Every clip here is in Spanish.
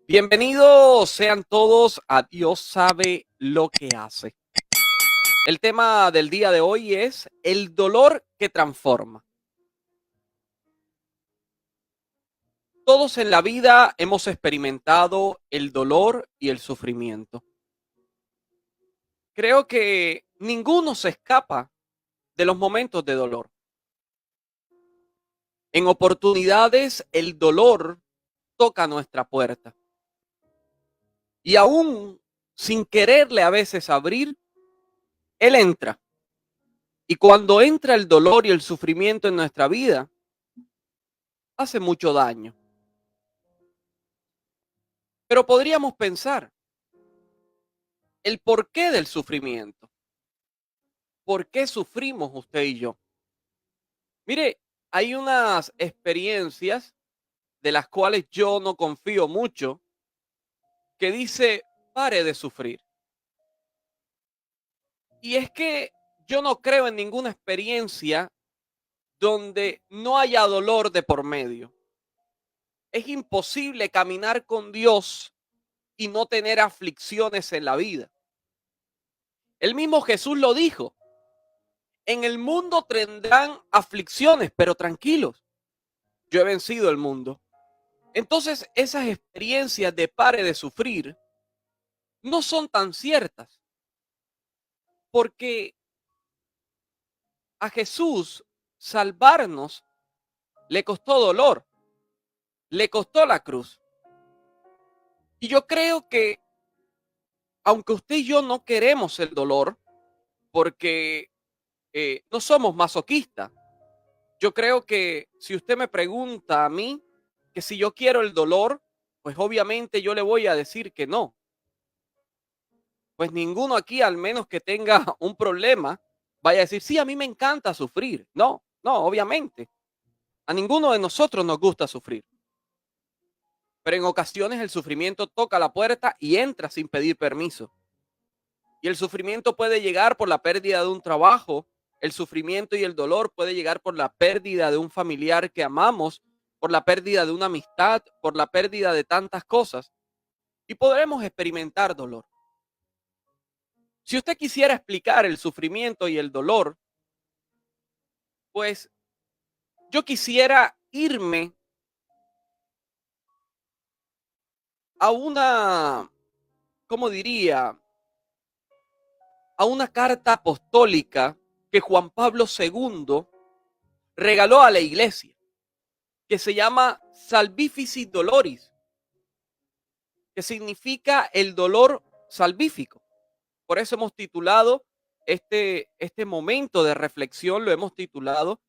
Bienvenidos sean todos a Dios sabe lo que hace. El tema del día de hoy es el dolor que transforma. Todos en la vida hemos experimentado el dolor y el sufrimiento. Creo que ninguno se escapa de los momentos de dolor. En oportunidades el dolor toca nuestra puerta y aún sin quererle a veces abrir, él entra. Y cuando entra el dolor y el sufrimiento en nuestra vida, hace mucho daño. Pero podríamos pensar el porqué del sufrimiento. ¿Por qué sufrimos usted y yo? Mire, hay unas experiencias de las cuales yo no confío mucho que dice, pare de sufrir. Y es que yo no creo en ninguna experiencia donde no haya dolor de por medio. Es imposible caminar con Dios y no tener aflicciones en la vida. El mismo Jesús lo dijo. En el mundo tendrán aflicciones, pero tranquilos, yo he vencido el mundo. Entonces, esas experiencias de pare de sufrir no son tan ciertas, porque a Jesús salvarnos le costó dolor, le costó la cruz. Y yo creo que, aunque usted y yo no queremos el dolor, porque no somos masoquistas, yo creo que si usted me pregunta a mí que si yo quiero el dolor, pues obviamente yo le voy a decir que no. Pues ninguno aquí, al menos que tenga un problema, vaya a decir, sí, a mí me encanta sufrir. No, no, obviamente. A ninguno de nosotros nos gusta sufrir. Pero en ocasiones el sufrimiento toca la puerta y entra sin pedir permiso. Y el sufrimiento puede llegar por la pérdida de un trabajo. El sufrimiento y el dolor puede llegar por la pérdida de un familiar que amamos, por la pérdida de una amistad, por la pérdida de tantas cosas. Y podremos experimentar dolor. Si usted quisiera explicar el sufrimiento y el dolor, pues yo quisiera irme a una, ¿cómo diría? A una carta apostólica que Juan Pablo II regaló a la iglesia, que se llama Salvifici Doloris, que significa el dolor salvífico. Por eso hemos titulado este momento de reflexión, lo hemos titulado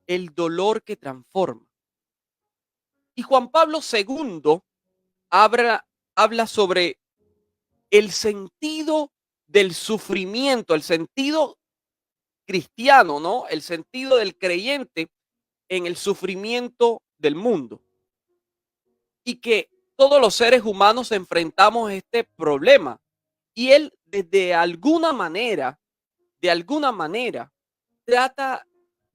El dolor que transforma. Y Juan Pablo II habla sobre el sentido del sufrimiento, el sentido cristiano, ¿no? El sentido del creyente en el sufrimiento del mundo. Y que todos los seres humanos enfrentamos este problema. Y él, de alguna manera, trata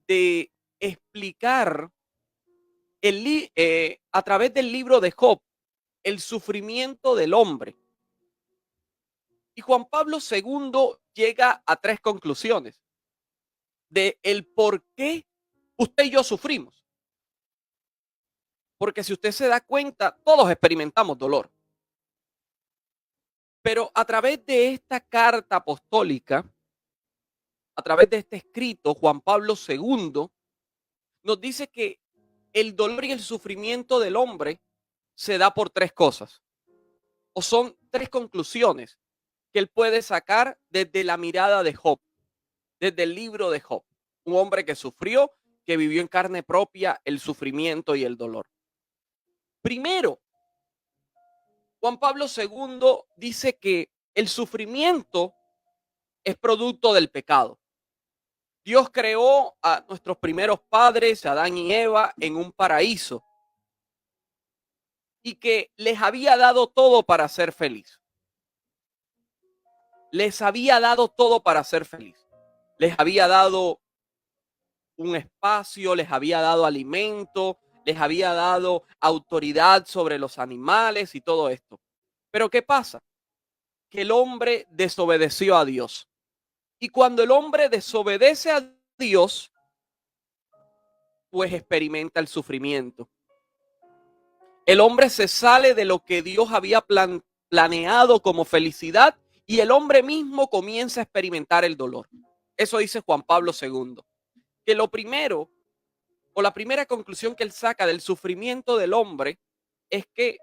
de explicar a través del libro de Job el sufrimiento del hombre. Y Juan Pablo II llega a tres conclusiones de el por qué usted y yo sufrimos. Porque si usted se da cuenta, todos experimentamos dolor. Pero a través de esta carta apostólica, a través de este escrito, Juan Pablo II nos dice que el dolor y el sufrimiento del hombre se da por tres cosas. O son tres conclusiones que él puede sacar desde la mirada de Job, desde el libro de Job. Un hombre que sufrió, que vivió en carne propia el sufrimiento y el dolor. Primero, Juan Pablo II dice que el sufrimiento es producto del pecado. Dios creó a nuestros primeros padres, Adán y Eva, en un paraíso y que les había dado todo para ser feliz. Les había dado todo para ser feliz. Les había dado un espacio, les había dado alimento, les había dado autoridad sobre los animales y todo esto. Pero ¿qué pasa? Que el hombre desobedeció a Dios. Y cuando el hombre desobedece a Dios, pues experimenta el sufrimiento. El hombre se sale de lo que Dios había planeado como felicidad y el hombre mismo comienza a experimentar el dolor. Eso dice Juan Pablo II. Que lo primero o la primera conclusión que él saca del sufrimiento del hombre es que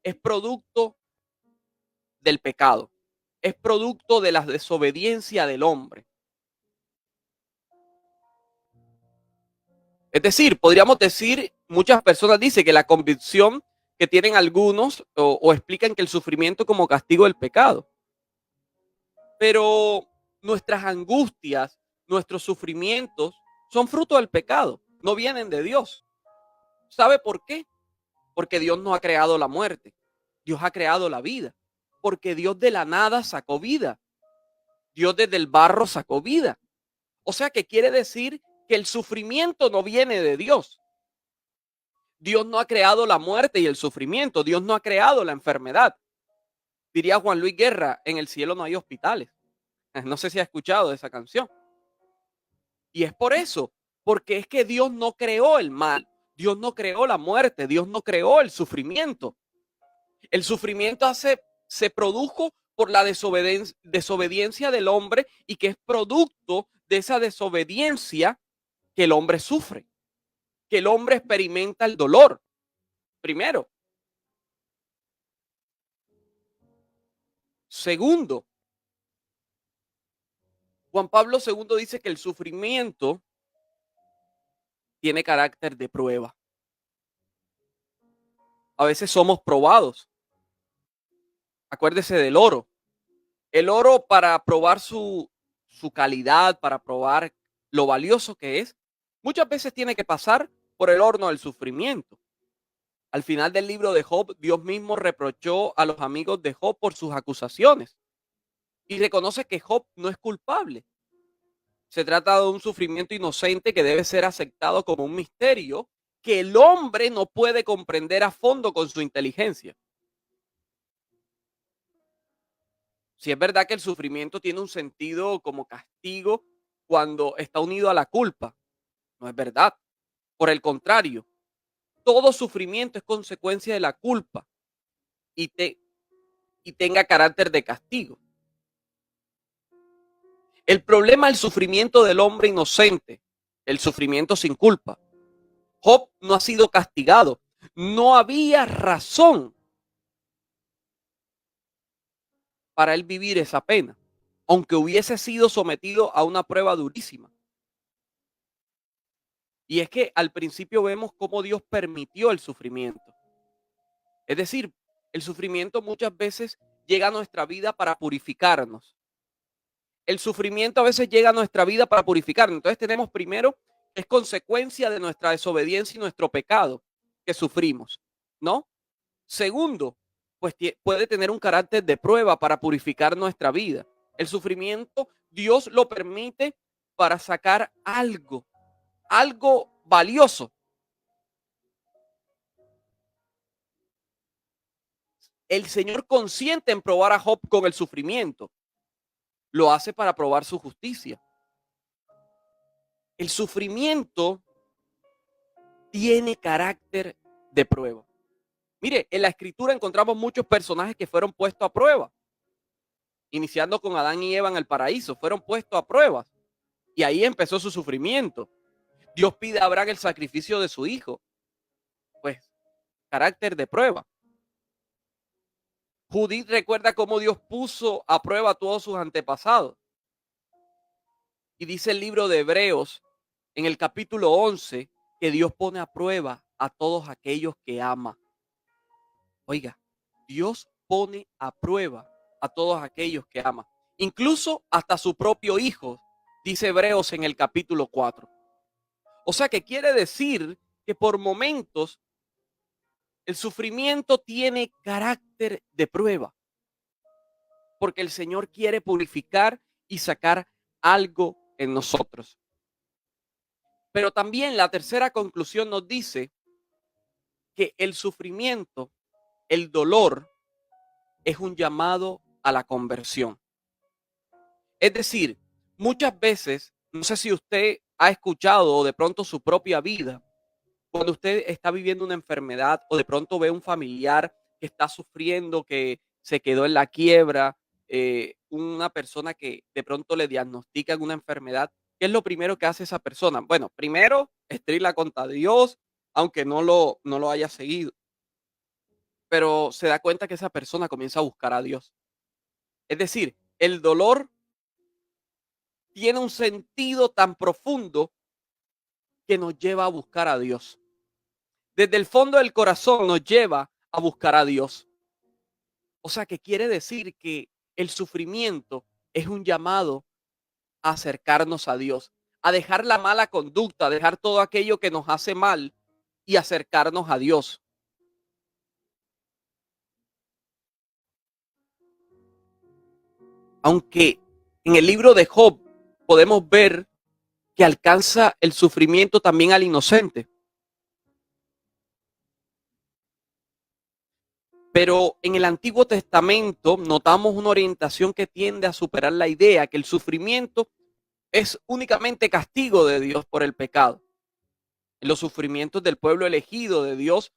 es producto del pecado, es producto de la desobediencia del hombre. Es decir, podríamos decir, muchas personas dicen que la convicción que tienen algunos o explican que el sufrimiento como castigo del pecado. Pero nuestras angustias, nuestros sufrimientos son fruto del pecado, no vienen de Dios. ¿Sabe por qué? Porque Dios no ha creado la muerte, Dios ha creado la vida, porque Dios de la nada sacó vida, Dios desde el barro sacó vida. O sea que quiere decir que el sufrimiento no viene de Dios. Dios no ha creado la muerte y el sufrimiento, Dios no ha creado la enfermedad. Diría Juan Luis Guerra, en el cielo no hay hospitales. No sé si ha escuchado esa canción. Y es por eso, porque es que Dios no creó el mal, Dios no creó la muerte, Dios no creó el sufrimiento. El sufrimiento se produjo por la desobediencia del hombre y que es producto de esa desobediencia que el hombre sufre, que el hombre experimenta el dolor. Primero. Segundo, Juan Pablo II dice que el sufrimiento tiene carácter de prueba. A veces somos probados. Acuérdese del oro. El oro, para probar su calidad, para probar lo valioso que es, muchas veces tiene que pasar por el horno del sufrimiento. Al final del libro de Job, Dios mismo reprochó a los amigos de Job por sus acusaciones y reconoce que Job no es culpable. Se trata de un sufrimiento inocente que debe ser aceptado como un misterio que el hombre no puede comprender a fondo con su inteligencia. Si es verdad que el sufrimiento tiene un sentido como castigo cuando está unido a la culpa, no es verdad. Por el contrario, todo sufrimiento es consecuencia de la culpa y, y tenga carácter de castigo. El problema es el sufrimiento del hombre inocente, el sufrimiento sin culpa. Job no ha sido castigado, no había razón para él vivir esa pena, aunque hubiese sido sometido a una prueba durísima. Y es que al principio vemos cómo Dios permitió el sufrimiento. Es decir, el sufrimiento muchas veces llega a nuestra vida para purificarnos. El sufrimiento a veces llega a nuestra vida para purificarnos. Entonces tenemos primero, es consecuencia de nuestra desobediencia y nuestro pecado que sufrimos, ¿no? Segundo, pues puede tener un carácter de prueba para purificar nuestra vida. El sufrimiento, Dios lo permite para sacar algo valioso. El Señor consiente en probar a Job con el sufrimiento. Lo hace para probar su justicia. El sufrimiento tiene carácter de prueba. Mire, en la escritura encontramos muchos personajes que fueron puestos a prueba. Iniciando con Adán y Eva en el paraíso, fueron puestos a prueba. Y ahí empezó su sufrimiento. Dios pide a Abraham el sacrificio de su hijo. Pues, carácter de prueba. Judith recuerda cómo Dios puso a prueba a todos sus antepasados. Y dice el libro de Hebreos, en el capítulo 11, que Dios pone a prueba a todos aquellos que ama. Oiga, Dios pone a prueba a todos aquellos que ama. Incluso hasta su propio hijo, dice Hebreos en el capítulo 4. O sea que quiere decir que por momentos el sufrimiento tiene carácter de prueba, porque el Señor quiere purificar y sacar algo en nosotros. Pero también la tercera conclusión nos dice que el sufrimiento, el dolor, es un llamado a la conversión. Es decir, muchas veces, no sé si usted ha escuchado o de pronto su propia vida, cuando usted está viviendo una enfermedad o de pronto ve un familiar que está sufriendo, que se quedó en la quiebra, una persona que de pronto le diagnostican una enfermedad, ¿qué es lo primero que hace esa persona? Bueno, primero, escribirla contra Dios, aunque no lo haya seguido, pero se da cuenta que esa persona comienza a buscar a Dios. Es decir, el dolor tiene un sentido tan profundo que nos lleva a buscar a Dios. Desde el fondo del corazón nos lleva a buscar a Dios. O sea, que quiere decir que el sufrimiento es un llamado a acercarnos a Dios, a dejar la mala conducta, a dejar todo aquello que nos hace mal y acercarnos a Dios. Aunque en el libro de Job podemos ver que alcanza el sufrimiento también al inocente. Pero en el Antiguo Testamento notamos una orientación que tiende a superar la idea que el sufrimiento es únicamente castigo de Dios por el pecado. En los sufrimientos del pueblo elegido de Dios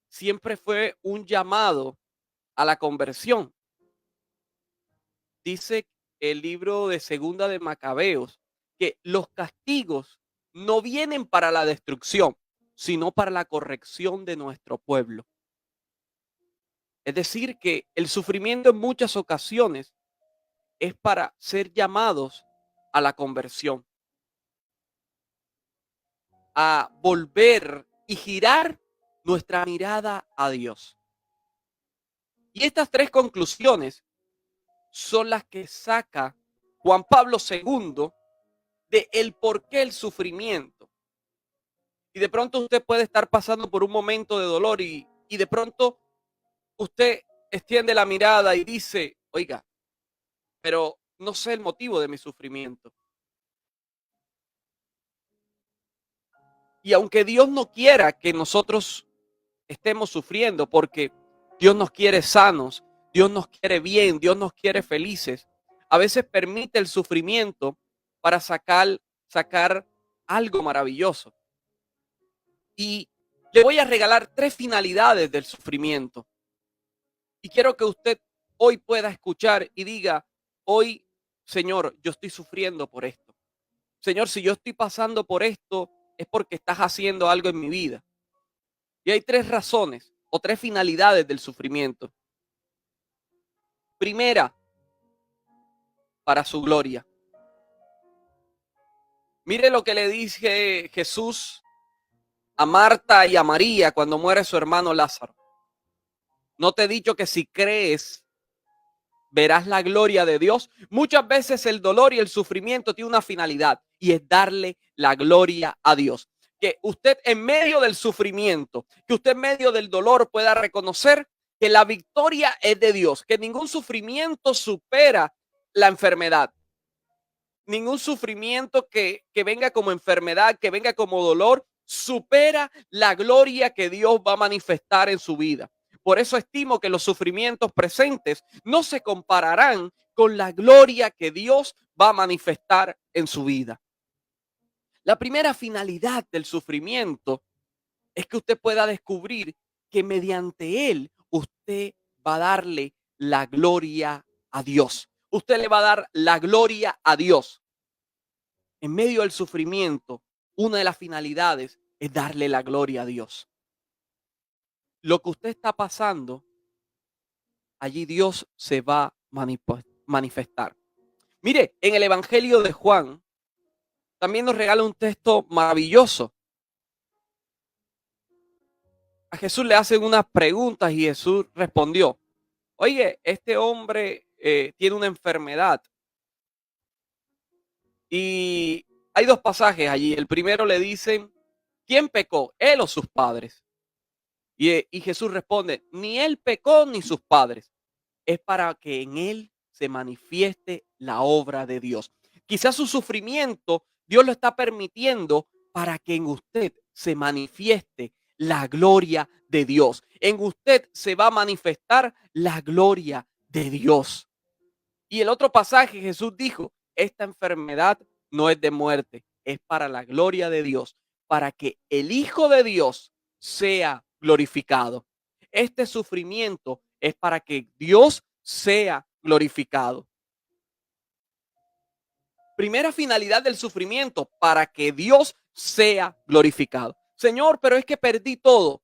siempre fue un llamado a la conversión. Dice el libro de Segunda de Macabeos que los castigos no vienen para la destrucción, sino para la corrección de nuestro pueblo. Es decir, que el sufrimiento en muchas ocasiones es para ser llamados a la conversión, a volver y girar nuestra mirada a Dios. Y estas tres conclusiones son las que saca Juan Pablo II de el por qué el sufrimiento. Y de pronto usted puede estar pasando por un momento de dolor y de pronto usted extiende la mirada y dice, oiga, pero no sé el motivo de mi sufrimiento. Y aunque Dios no quiera que nosotros estemos sufriendo, porque Dios nos quiere sanos, Dios nos quiere bien, Dios nos quiere felices, a veces permite el sufrimiento para sacar algo maravilloso. Y le voy a regalar tres finalidades del sufrimiento. Y quiero que usted hoy pueda escuchar y diga, hoy, Señor, yo estoy sufriendo por esto. Señor, si yo estoy pasando por esto, es porque estás haciendo algo en mi vida. Y hay tres razones o tres finalidades del sufrimiento. Primera, para su gloria. Mire lo que le dice Jesús a Marta y a María cuando muere su hermano Lázaro. ¿No te he dicho que si crees verás la gloria de Dios? Muchas veces el dolor y el sufrimiento tiene una finalidad y es darle la gloria a Dios. Que usted en medio del sufrimiento, que usted en medio del dolor pueda reconocer que la victoria es de Dios, que ningún sufrimiento supera la enfermedad. Ningún sufrimiento que venga como enfermedad, que venga como dolor, supera la gloria que Dios va a manifestar en su vida. Por eso estimo que los sufrimientos presentes no se compararán con la gloria que Dios va a manifestar en su vida. La primera finalidad del sufrimiento es que usted pueda descubrir que mediante él usted va a darle la gloria a Dios. Usted le va a dar la gloria a Dios. En medio del sufrimiento, una de las finalidades es darle la gloria a Dios. Lo que usted está pasando, allí Dios se va a manifestar. Mire, en el Evangelio de Juan también nos regala un texto maravilloso. A Jesús le hacen unas preguntas y Jesús respondió, oye, este hombre tiene una enfermedad. Y hay dos pasajes allí. El primero le dicen, ¿quién pecó? ¿Él o sus padres? Y Jesús responde, ni él pecó ni sus padres. Es para que en él se manifieste la obra de Dios. Quizás su sufrimiento Dios lo está permitiendo para que en usted se manifieste la gloria de Dios. En usted se va a manifestar la gloria de Dios. Y el otro pasaje, Jesús dijo, esta enfermedad no es de muerte, es para la gloria de Dios, para que el Hijo de Dios sea glorificado. Este sufrimiento es para que Dios sea glorificado. Primera finalidad del sufrimiento, para que Dios sea glorificado. Señor, pero es que perdí todo.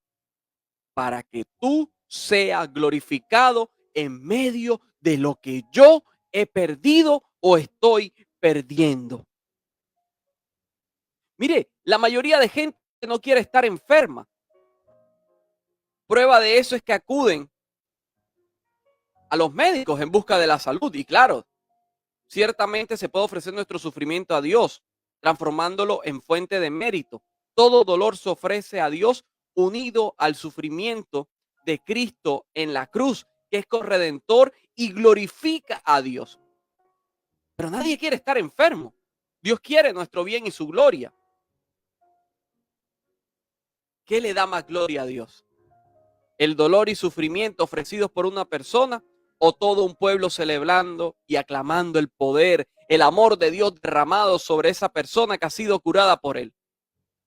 Para que tú seas glorificado en medio de lo que yo he perdido o estoy perdiendo. Mire, la mayoría de gente no quiere estar enferma. Prueba de eso es que acuden a los médicos en busca de la salud. Y claro, ciertamente se puede ofrecer nuestro sufrimiento a Dios, transformándolo en fuente de mérito. Todo dolor se ofrece a Dios unido al sufrimiento de Cristo en la cruz, que es corredentor y glorifica a Dios. Pero nadie quiere estar enfermo. Dios quiere nuestro bien y su gloria. ¿Qué le da más gloria a Dios? ¿El dolor y sufrimiento ofrecidos por una persona o todo un pueblo celebrando y aclamando el poder, el amor de Dios derramado sobre esa persona que ha sido curada por él?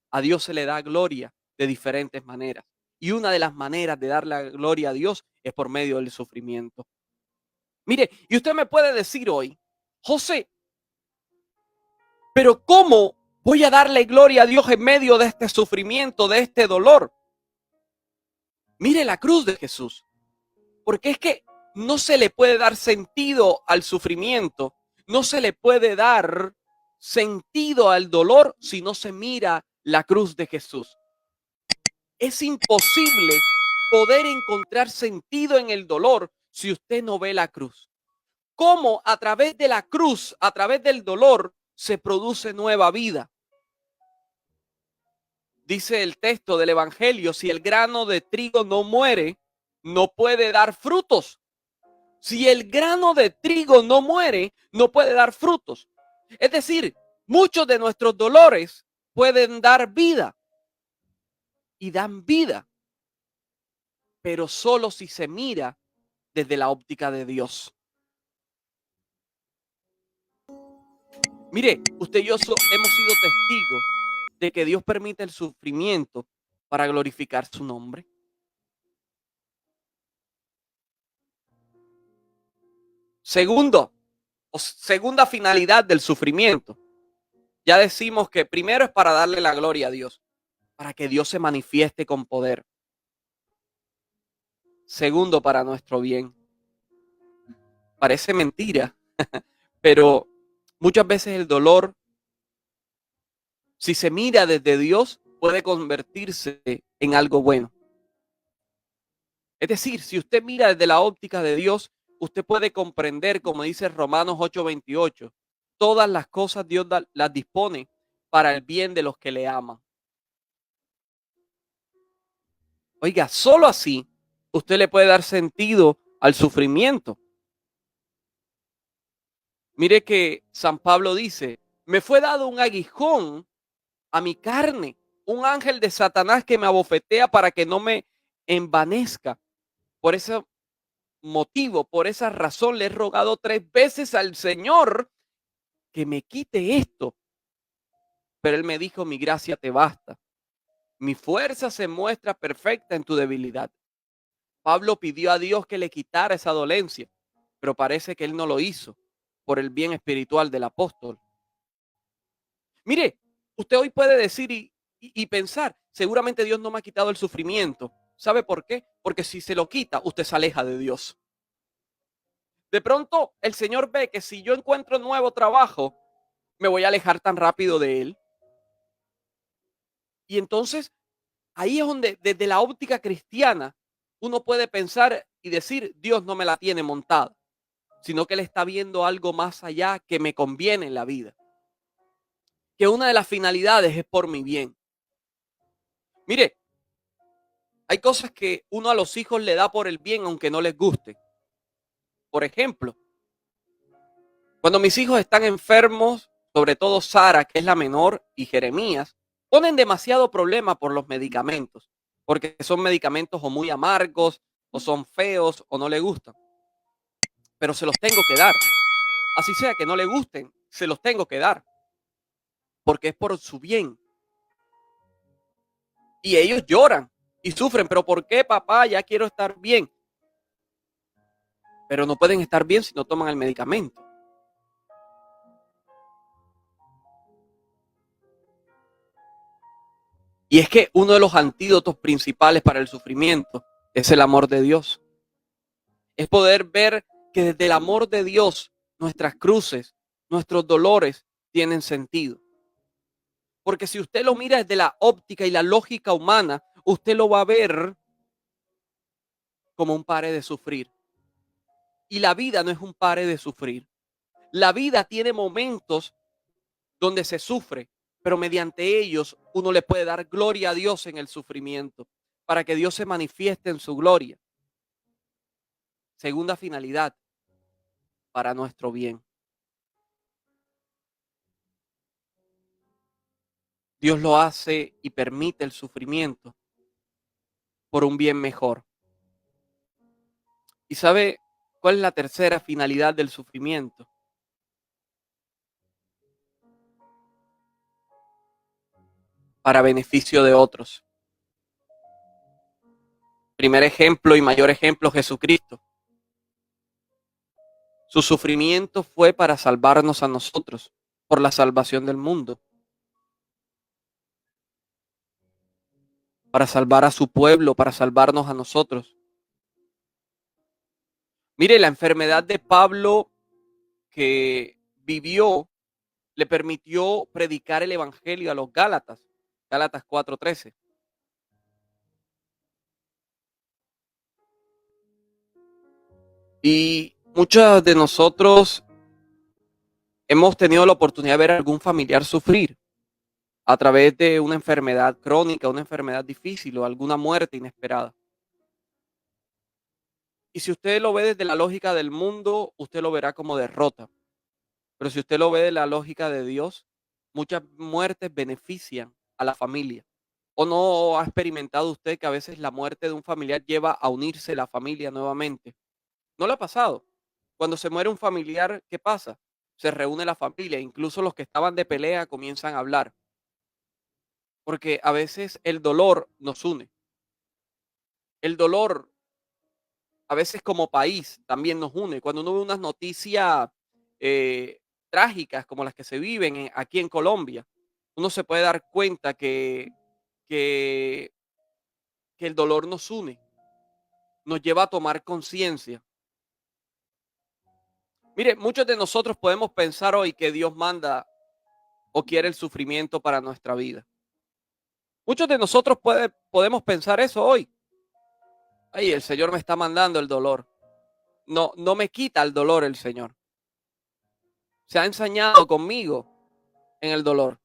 A Dios se le da gloria de diferentes maneras. Y una de las maneras de dar la gloria a Dios es por medio del sufrimiento. Mire, y usted me puede decir hoy, José, pero ¿cómo voy a darle gloria a Dios en medio de este sufrimiento, de este dolor? Mire la cruz de Jesús. Porque es que no se le puede dar sentido al sufrimiento, no se le puede dar sentido al dolor si no se mira la cruz de Jesús. Es imposible poder encontrar sentido en el dolor si usted no ve la cruz. ¿Cómo a través de la cruz, a través del dolor, se produce nueva vida? Dice el texto del Evangelio, si el grano de trigo no muere, no puede dar frutos. Si el grano de trigo no muere, no puede dar frutos. Es decir, muchos de nuestros dolores pueden dar vida y dan vida, pero solo si se mira desde la óptica de Dios. Mire, usted y yo hemos sido testigos de que Dios permite el sufrimiento para glorificar su nombre. Segunda finalidad del sufrimiento. Ya decimos que primero es para darle la gloria a Dios, para que Dios se manifieste con poder. Segundo, para nuestro bien. Parece mentira, pero muchas veces el dolor, si se mira desde Dios, puede convertirse en algo bueno. Es decir, si usted mira desde la óptica de Dios, usted puede comprender, como dice Romanos 8:28, todas las cosas Dios las dispone para el bien de los que le aman. Oiga, solo así usted le puede dar sentido al sufrimiento. Mire que San Pablo dice, me fue dado un aguijón a mi carne, un ángel de Satanás que me abofetea para que no me envanezca. Por ese motivo, por esa razón, le he rogado 3 veces al Señor que me quite esto. Pero él me dijo, mi gracia te basta. Mi fuerza se muestra perfecta en tu debilidad. Pablo pidió a Dios que le quitara esa dolencia, pero parece que él no lo hizo por el bien espiritual del apóstol. Mire, usted hoy puede decir y pensar, seguramente Dios no me ha quitado el sufrimiento. ¿Sabe por qué? Porque si se lo quita, usted se aleja de Dios. De pronto, el Señor ve que si yo encuentro nuevo trabajo, me voy a alejar tan rápido de Él. Y entonces, ahí es donde, desde la óptica cristiana, uno puede pensar y decir, Dios no me la tiene montada, sino que Él está viendo algo más allá que me conviene en la vida. Que una de las finalidades es por mi bien. Mire, hay cosas que uno a los hijos le da por el bien aunque no les guste. Por ejemplo, cuando mis hijos están enfermos, sobre todo Sara, que es la menor, y Jeremías, ponen demasiado problema por los medicamentos. porque son medicamentos o muy amargos, o son feos, o no le gustan. Pero se los tengo que dar. Así sea que no le gusten, se los tengo que dar, porque es por su bien. Y ellos lloran y sufren, pero ¿por qué, papá? Ya quiero estar bien. Pero no pueden estar bien si no toman el medicamento. Y es que uno de los antídotos principales para el sufrimiento es el amor de Dios. Es poder ver que desde el amor de Dios nuestras cruces, nuestros dolores tienen sentido. Porque si usted lo mira desde la óptica y la lógica humana, usted lo va a ver como un pare de sufrir. Y la vida no es un pare de sufrir. La vida tiene momentos donde se sufre, pero mediante ellos uno le puede dar gloria a Dios en el sufrimiento, para que Dios se manifieste en su gloria. Segunda finalidad, para nuestro bien. Dios lo hace y permite el sufrimiento por un bien mejor. ¿Y sabe cuál es la tercera finalidad del sufrimiento? Para beneficio de otros. Primer ejemplo y mayor ejemplo, Jesucristo. Su sufrimiento fue para salvarnos a nosotros, por la salvación del mundo, para salvar a su pueblo, para salvarnos a nosotros. Mire, la enfermedad de Pablo que vivió le permitió predicar el evangelio a los Gálatas, Gálatas 4:13. Y muchos de nosotros hemos tenido la oportunidad de ver a algún familiar sufrir a través de una enfermedad crónica, una enfermedad difícil o alguna muerte inesperada. Y si usted lo ve desde la lógica del mundo, usted lo verá como derrota. Pero si usted lo ve de la lógica de Dios, muchas muertes benefician a la familia. ¿O no ha experimentado usted que a veces la muerte de un familiar lleva a unirse la familia nuevamente? ¿No le ha pasado? Cuando se muere un familiar, ¿qué pasa? Se reúne la familia, incluso los que estaban de pelea comienzan a hablar, porque a veces el dolor nos une. El dolor a veces como país también nos une. Cuando uno ve unas noticias eh, trágicas como las que se viven aquí en Colombia, uno se puede dar cuenta que, que el dolor nos une, nos lleva a tomar conciencia. Mire, muchos de nosotros podemos pensar hoy que Dios manda o quiere el sufrimiento para nuestra vida. Muchos de nosotros podemos pensar eso hoy. Ay, el Señor me está mandando el dolor. No, no me quita el dolor el Señor. Se ha ensañado conmigo en el dolor.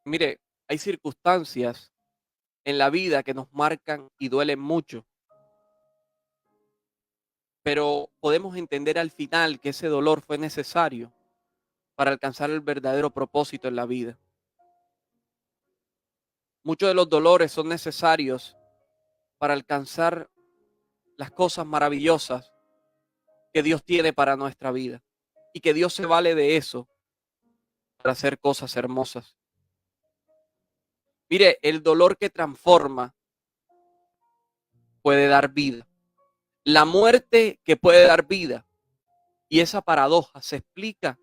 Mire, hay circunstancias en la vida que nos marcan y duelen mucho, pero podemos entender al final que ese dolor fue necesario para alcanzar el verdadero propósito en la vida. Muchos de los dolores son necesarios para alcanzar las cosas maravillosas que Dios tiene para nuestra vida y que Dios se vale de eso para hacer cosas hermosas. Mire, el dolor que transforma puede dar vida. La muerte que puede dar vida. Y esa paradoja se explica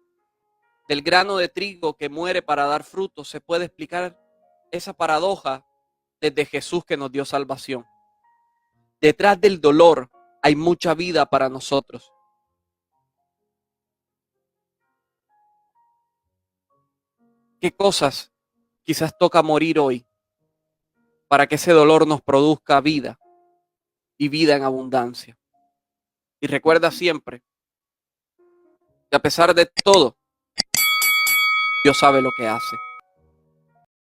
del grano de trigo que muere para dar fruto. Se puede explicar esa paradoja desde Jesús que nos dio salvación. Detrás del dolor hay mucha vida para nosotros. ¿Qué cosas quizás toca morir hoy para que ese dolor nos produzca vida y vida en abundancia? Y recuerda siempre que a pesar de todo, Dios sabe lo que hace.